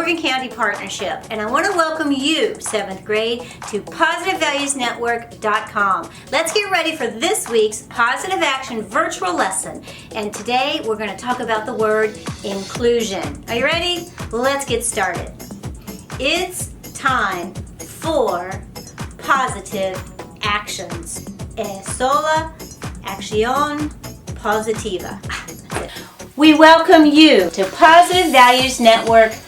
Morgan County Partnership, and I want to welcome you, 7th grade, to PositiveValuesNetwork.com. Let's get ready for this week's Positive Action virtual lesson. And today we're going to talk about the word inclusion. Are you ready? Let's get started. It's time for positive actions. Es sola acción positiva. We welcome you to PositiveValuesNetwork.com.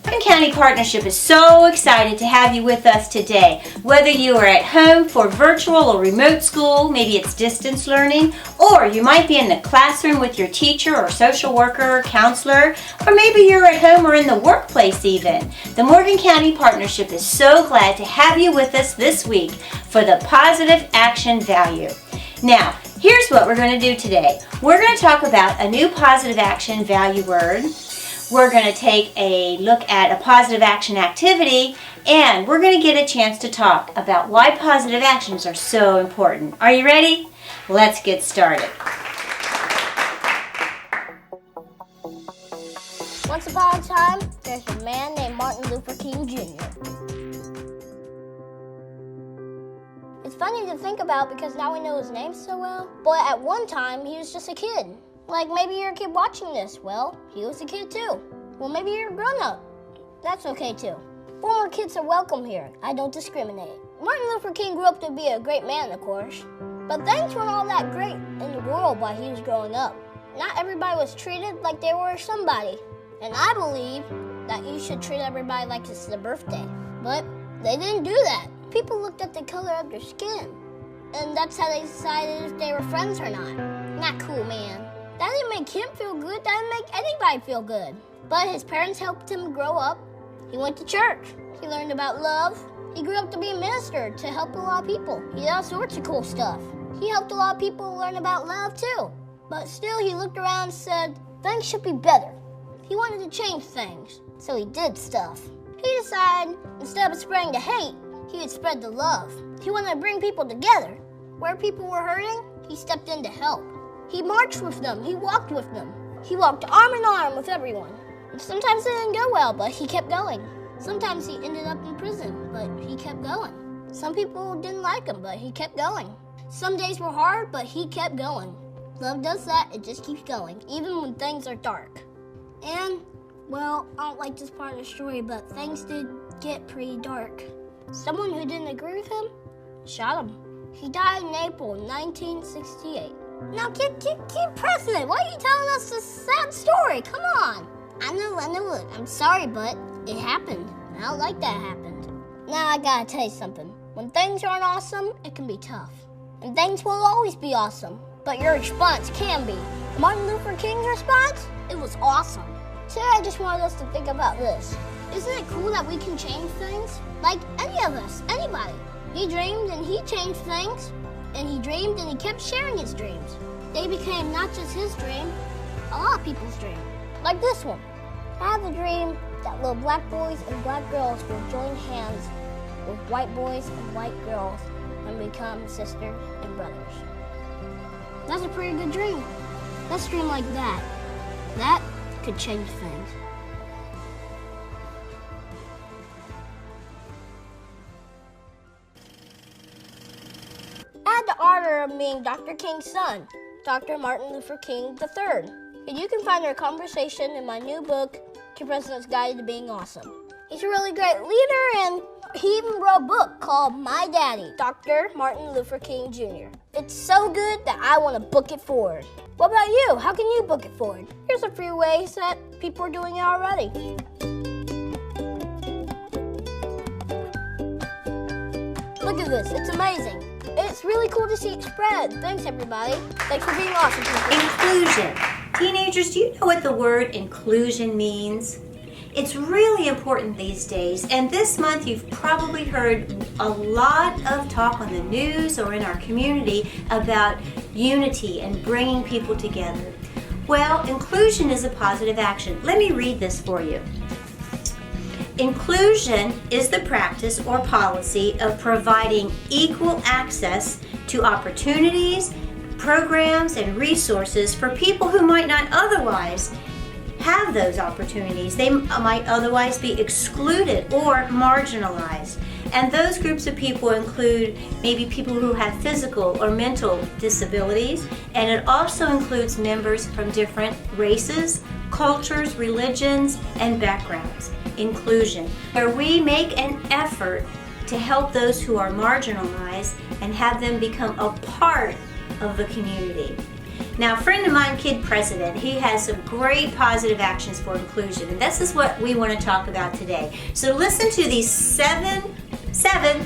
Morgan County Partnership is so excited to have you with us today. Whether you are at home for virtual or remote school, maybe it's distance learning, or you might be in the classroom with your teacher or social worker or counselor, or maybe you're at home or in the workplace even. The Morgan County Partnership is so glad to have you with us this week for the Positive Action Value. Now, here's what we're going to do today. We're going to talk about a new positive action value word. We're going to take a look at a positive action activity, and we're going to get a chance to talk about why positive actions are so important. Are you ready? Let's get started. Once upon a time, there's a man named Martin Luther King Jr. It's funny to think about because now we know his name so well, but at one time he was just a kid. Like maybe you're a kid watching this. Well, he was a kid too. Well, maybe you're a grown-up. That's okay too. Former kids are welcome here. I don't discriminate. Martin Luther King grew up to be a great man, of course, but things weren't all that great in the world while he was growing up. Not everybody was treated like they were somebody, and I believe that you should treat everybody like it's their birthday, but they didn't do that. People looked at the color of their skin, and that's how they decided if they were friends or not. Not cool, man. That didn't make him feel good. That didn't make anybody feel good. But his parents helped him grow up. He went to church. He learned about love. He grew up to be a minister to help a lot of people. He did all sorts of cool stuff. He helped a lot of people learn about love too. But still, he looked around and said, things should be better. He wanted to change things, so he did stuff. He decided, instead of spreading the hate, he would spread the love. He wanted to bring people together. Where people were hurting, he stepped in to help. He marched with them. He walked with them. He walked arm in arm with everyone. And sometimes it didn't go well, but he kept going. Sometimes he ended up in prison, but he kept going. Some people didn't like him, but he kept going. Some days were hard, but he kept going. Love does that. It just keeps going, even when things are dark. And, well, I don't like this part of the story, but things did get pretty dark. Someone who didn't agree with him shot him. He died in April 1968. Now keep pressing it. Why are you telling us this sad story? Come on. I know. I'm sorry, but it happened. I don't like that happened. Now I gotta tell you something. When things aren't awesome, it can be tough. And things will always be awesome, but your response can be. Martin Luther King's response? It was awesome. Today I just wanted us to think about this. Isn't it cool that we can change things? Like any of us, anybody. He dreamed and he changed things. And he dreamed and he kept sharing his dreams. They became not just his dream, a lot of people's dream. Like this one. I have a dream that little black boys and black girls will join hands with white boys and white girls and become sisters and brothers. That's a pretty good dream. Let's dream like that. That could change things. I had the honor of meeting Dr. King's son, Dr. Martin Luther King III. And you can find our conversation in my new book, Your President's Guide to Being Awesome. He's a really great leader, and he even wrote a book called My Daddy, Dr. Martin Luther King Jr. It's so good that I want to book it forward. What about you? How can you book it forward? Here's a few ways that people are doing it already. Look at this, it's amazing. It's really cool to see it spread. Thanks, everybody. Thanks for being awesome. Inclusion. Teenagers, do you know what the word inclusion means? It's really important these days, and this month you've probably heard a lot of talk on the news or in our community about unity and bringing people together. Well, inclusion is a positive action. Let me read this for you. Inclusion is the practice or policy of providing equal access to opportunities, programs, and resources for people who might not otherwise have those opportunities. They might otherwise be excluded or marginalized. And those groups of people include maybe people who have physical or mental disabilities, and it also includes members from different races, cultures, religions, and backgrounds. Inclusion, where we make an effort to help those who are marginalized and have them become a part of the community. Now, a friend of mine, Kid President, he has some great positive actions for inclusion, and this is what we want to talk about today. So listen to these seven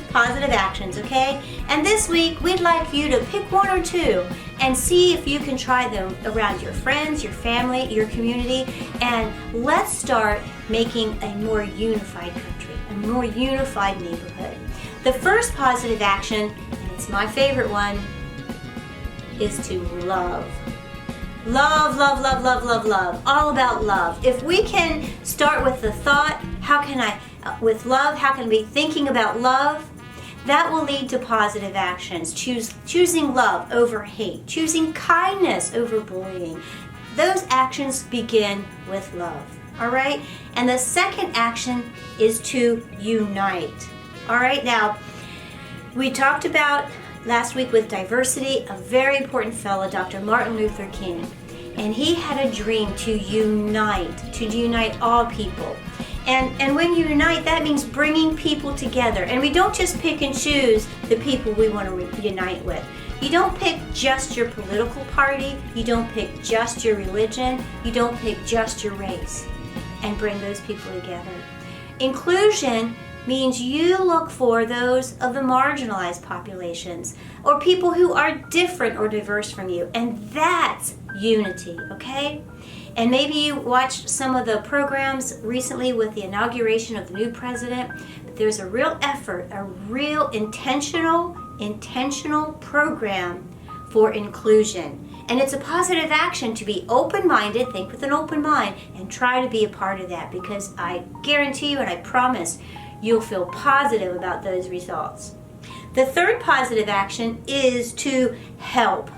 positive actions, okay? And this week, we'd like you to pick one or two and see if you can try them around your friends, your family, your community, and let's start making a more unified country, a more unified neighborhood. The first positive action, and it's my favorite one, is to love. Love, love, love, love, love, love. All about love. If we can start with the thought, with love, how can we be thinking about love? That will lead to positive actions. Choosing love over hate. Choosing kindness over bullying. Those actions begin with love. All right? And the second action is to unite. All right? Now, we talked about last week with diversity, a very important fellow, Dr. Martin Luther King. And he had a dream to unite all people. And when you unite, that means bringing people together. And we don't just pick and choose the people we want to unite with. You don't pick just your political party. You don't pick just your religion. You don't pick just your race and bring those people together. Inclusion means you look for those of the marginalized populations or people who are different or diverse from you. And that's unity, okay? And maybe you watched some of the programs recently with the inauguration of the new president. But there's a real effort, a real intentional program for inclusion. And it's a positive action to be open-minded, think with an open mind, and try to be a part of that, because I guarantee you and I promise you'll feel positive about those results. The third positive action is to help.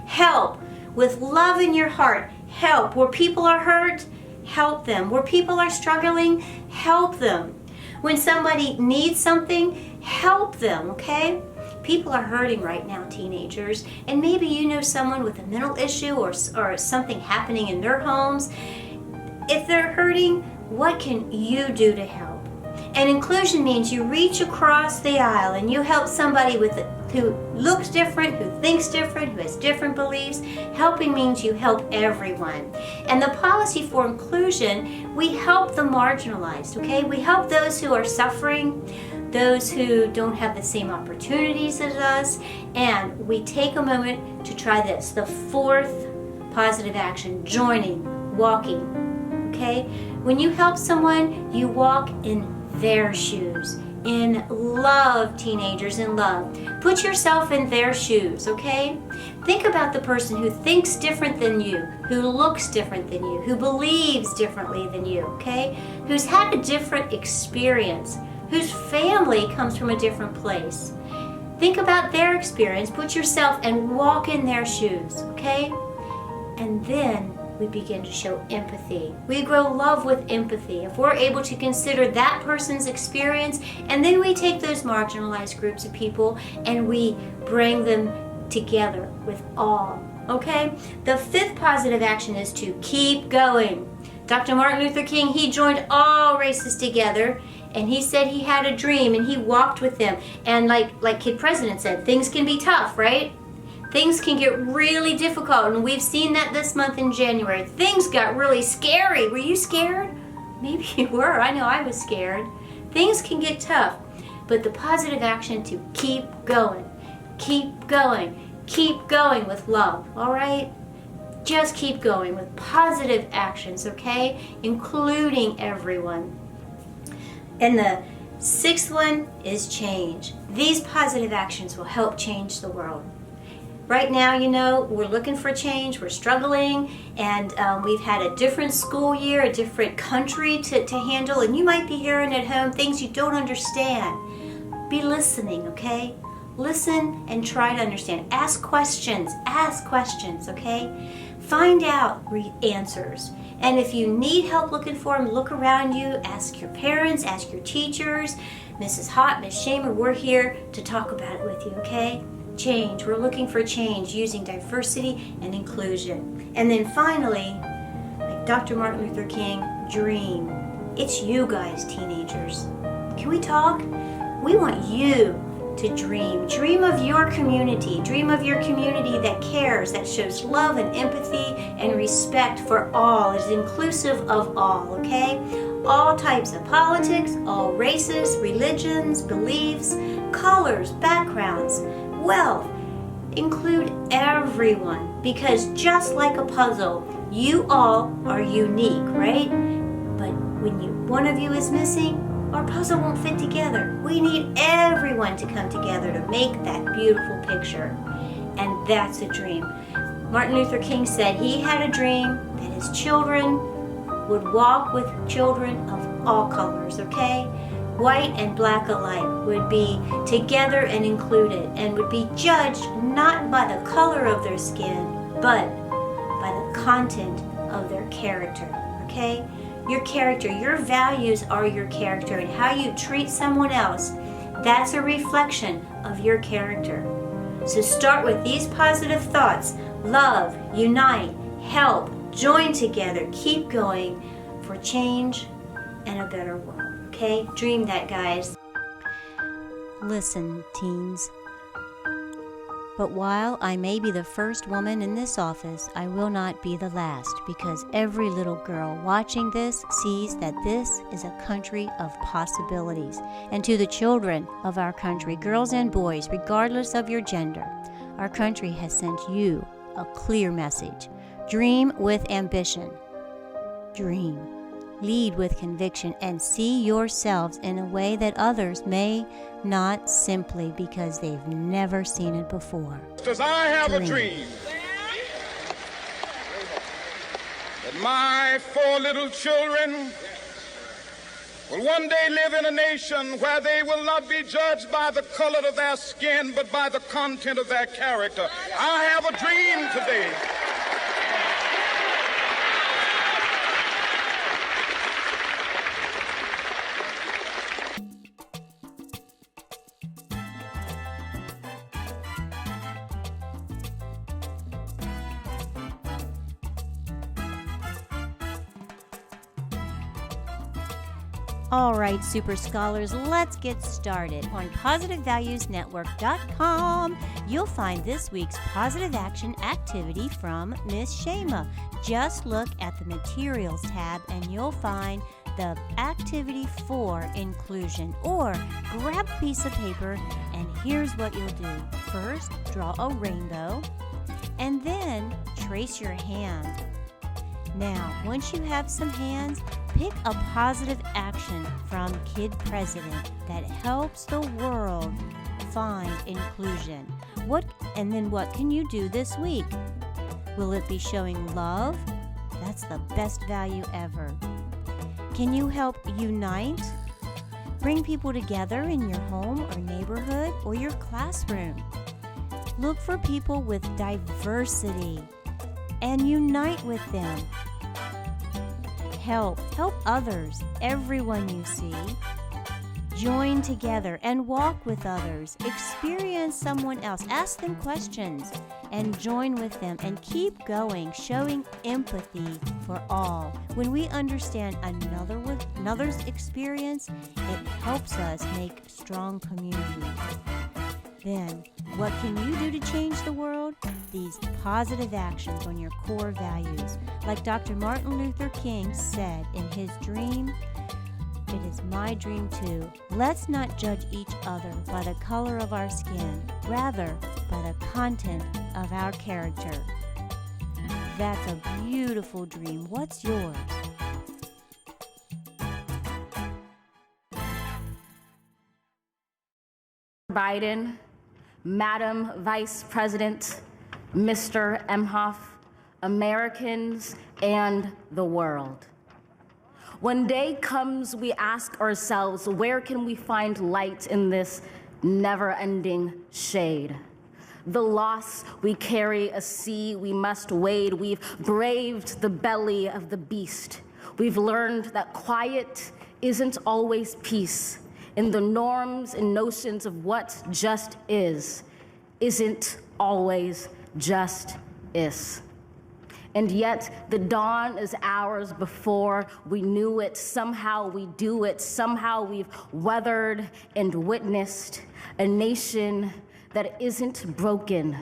Help with love in your heart. Help. Where people are hurt, help them. Where people are struggling, help them. When somebody needs something, help them, okay? People are hurting right now, teenagers, and maybe you know someone with a mental issue or something happening in their homes. If they're hurting, what can you do to help? And inclusion means you reach across the aisle and you help somebody who looks different, who thinks different, who has different beliefs. Helping means you help everyone. And the policy for inclusion, we help the marginalized, okay? We help those who are suffering, those who don't have the same opportunities as us, and we take a moment to try this. The fourth positive action, joining, walking, okay? When you help someone, you walk in their shoes. In love, teenagers, in love. Put yourself in their shoes, okay? Think about the person who thinks different than you, who looks different than you, who believes differently than you, okay? Who's had a different experience, whose family comes from a different place. Think about their experience, put yourself and walk in their shoes, okay? And then we begin to show empathy. We grow love with empathy. If we're able to consider that person's experience, and then we take those marginalized groups of people and we bring them together with all, okay? The fifth positive action is to keep going. Dr. Martin Luther King, he joined all races together, and he said he had a dream and he walked with them. And like Kid President said, things can be tough, right? Things can get really difficult, and we've seen that this month in January. Things got really scary. Were you scared? Maybe you were. I know I was scared. Things can get tough, but the positive action to keep going with love, all right? Just keep going with positive actions, okay? Including everyone. And the sixth one is change. These positive actions will help change the world. Right now, you know, we're looking for change, we're struggling, and we've had a different school year, a different country to handle, and you might be hearing at home things you don't understand. Be listening, okay? Listen and try to understand. Ask questions, okay? Find out answers. And if you need help looking for them, look around you, ask your parents, ask your teachers. Mrs. Hott, Miss Shamer, we're here to talk about it with you, okay? Change. We're looking for change using diversity and inclusion. And then finally, like Dr. Martin Luther King, dream. It's you guys, teenagers. Can we talk? We want you to dream. Dream of your community. Dream of your community that cares, that shows love and empathy and respect for all, is inclusive of all, okay? All types of politics, all races, religions, beliefs, colors, backgrounds, wealth. Include everyone, because just like a puzzle, you all are unique, right? But when one of you is missing, our puzzle won't fit together. We need everyone to come together to make that beautiful picture. And that's a dream. Martin Luther King said he had a dream that his children would walk with children of all colors, okay? White and black alike would be together and included, and would be judged not by the color of their skin, but by the content of their character, okay? Your character, your values are your character, and how you treat someone else, that's a reflection of your character. So start with these positive thoughts: love, unite, help, join together, keep going for change and a better world. Okay? Dream that, guys. Listen, teens. But while I may be the first woman in this office, I will not be the last, because every little girl watching this sees that this is a country of possibilities. And to the children of our country, girls and boys, regardless of your gender, our country has sent you a clear message. Dream with ambition. Dream. Lead with conviction, and see yourselves in a way that others may not, simply because they've never seen it before. Because I have a dream that my 4 little children will one day live in a nation where they will not be judged by the color of their skin, but by the content of their character. I have a dream today. All right, Super Scholars, let's get started. On PositiveValuesNetwork.com, you'll find this week's Positive Action activity from Miss Shema. Just look at the Materials tab and you'll find the activity for inclusion. Or grab a piece of paper and here's what you'll do. First, draw a rainbow and then trace your hand. Now, once you have some hands, pick a positive action from Kid President that helps the world find inclusion. What can you do this week? Will it be showing love? That's the best value ever. Can you help unite? Bring people together in your home or neighborhood or your classroom. Look for people with diversity and unite with them. Help others, everyone you see. Join together and walk with others. Experience someone else. Ask them questions and join with them, and keep going, showing empathy for all. When we understand another's experience, it helps us make strong communities. Then, what can you do to change the world? These positive actions on your core values. Like Dr. Martin Luther King said in his dream, it is my dream too. Let's not judge each other by the color of our skin, rather by the content of our character. That's a beautiful dream. What's yours? Biden, Madam Vice President, Mr. Emhoff, Americans, and the world. When day comes, we ask ourselves, where can we find light in this never-ending shade? the loss we carry a sea we must wade. We've braved the belly of the beast. We've learned that quiet isn't always peace, and the norms and notions of what just isn't always just is. And yet the dawn is ours before we knew it. Somehow we do it. Somehow we've weathered and witnessed a nation that isn't broken,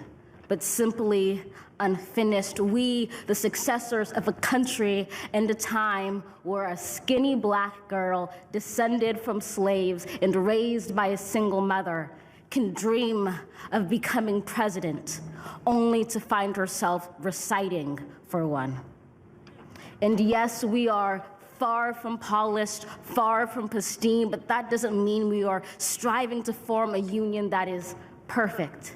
but simply unfinished. We, the successors of a country and a time where a skinny black girl descended from slaves and raised by a single mother can dream of becoming president, only to find herself reciting for one. And yes, we are far from polished, far from pristine, but that doesn't mean we are striving to form a union that is perfect.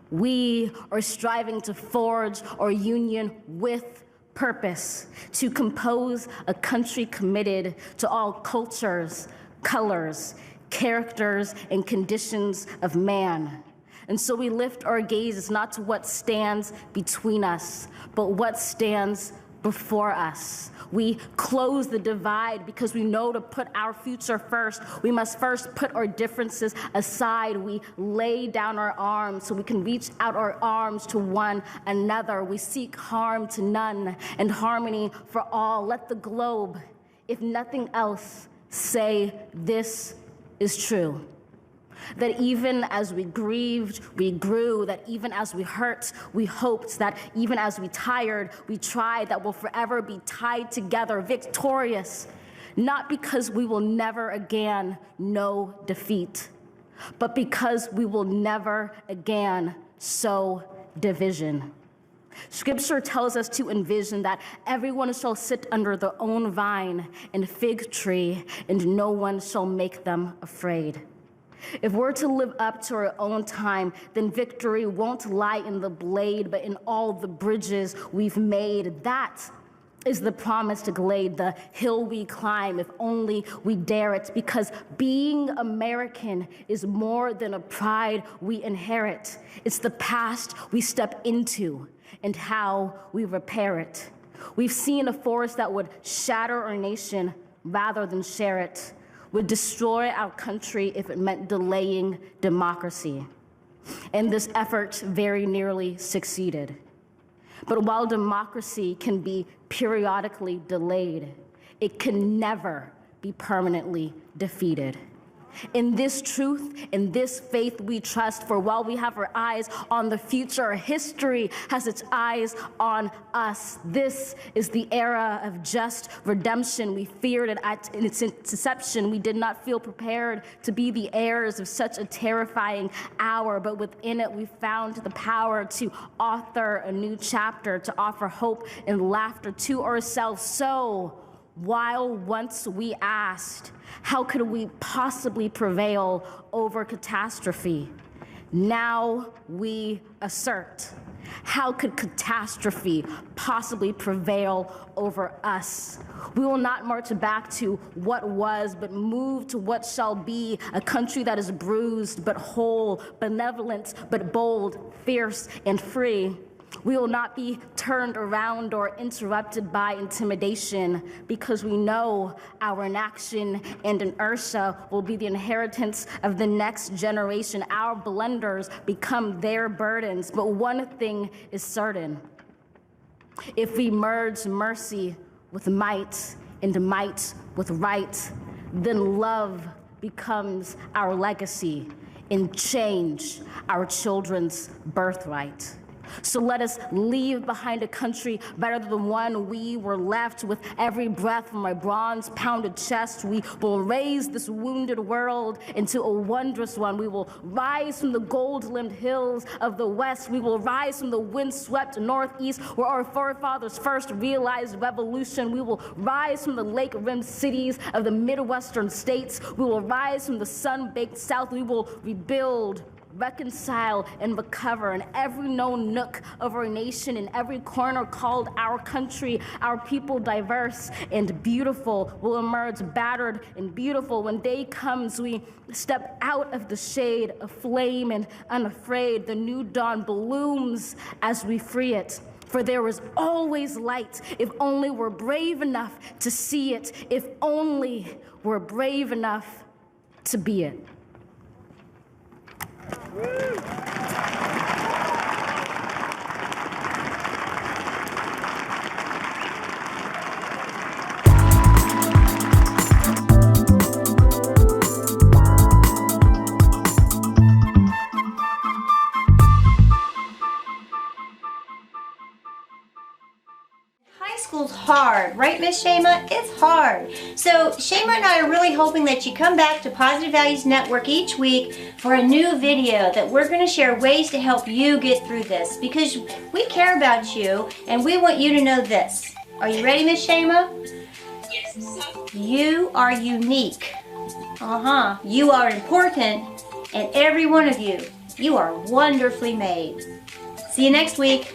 We are striving to forge our union with purpose, to compose a country committed to all cultures, colors, characters, and conditions of man. And so we lift our gazes not to what stands between us, but what stands before us. We close the divide because we know to put our future first, we must first put our differences aside. We lay down our arms so we can reach out our arms to one another. We seek harm to none and harmony for all. Let the globe, if nothing else, say this is true. That even as we grieved, we grew. That even as we hurt, we hoped. That even as we tired, we tried. That we'll forever be tied together, victorious. Not because we will never again know defeat, but because we will never again sow division. Scripture tells us to envision that everyone shall sit under their own vine and fig tree, and no one shall make them afraid. If we're to live up to our own time, then victory won't lie in the blade, but in all the bridges we've made. That is the promised glade, the hill we climb, if only we dare it, because being American is more than a pride we inherit. It's the past we step into and how we repair it. We've seen a force that would shatter our nation rather than share it, would destroy our country if it meant delaying democracy. And this effort very nearly succeeded. But while democracy can be periodically delayed, it can never be permanently defeated. In this truth, in this faith we trust, for while we have our eyes on the future, history has its eyes on us. This is the era of just redemption. We feared it in its inception. We did not feel prepared to be the heirs of such a terrifying hour, but within it we found the power to author a new chapter, to offer hope and laughter to ourselves. So, while once we asked, how could we possibly prevail over catastrophe? Now we assert, how could catastrophe possibly prevail over us? We will not march back to what was, but move to what shall be, a country that is bruised but whole, benevolent but bold, fierce and free. We will not be turned around or interrupted by intimidation, because we know our inaction and inertia will be the inheritance of the next generation. Our blunders become their burdens. But one thing is certain: if we merge mercy with might and might with right, then love becomes our legacy and change our children's birthright. So let us leave behind a country better than the one we were left. With every breath from my bronze-pounded chest, we will raise this wounded world into a wondrous one. We will rise from the gold-limbed hills of the west. We will rise from the wind-swept northeast, where our forefathers first realized revolution. We will rise from the lake-rimmed cities of the Midwestern states. We will rise from the sun-baked south. We will rebuild reconcile and recover in every known nook of our nation, in every corner called our country. Our people, diverse and beautiful, will emerge battered and beautiful. When day comes, we step out of the shade, aflame and unafraid. The new dawn blooms as we free it. For there is always light if only we're brave enough to see it, if only we're brave enough to be it. High school's hard, right, Miss Shema? It's hard. So Shema and I are really hoping that you come back to Positive Values Network each week for a new video that we're going to share ways to help you get through this, because we care about you and we want you to know this. Are you ready, Miss Shema? Yes. You are unique. You are important, and every one of you, you are wonderfully made. See you next week.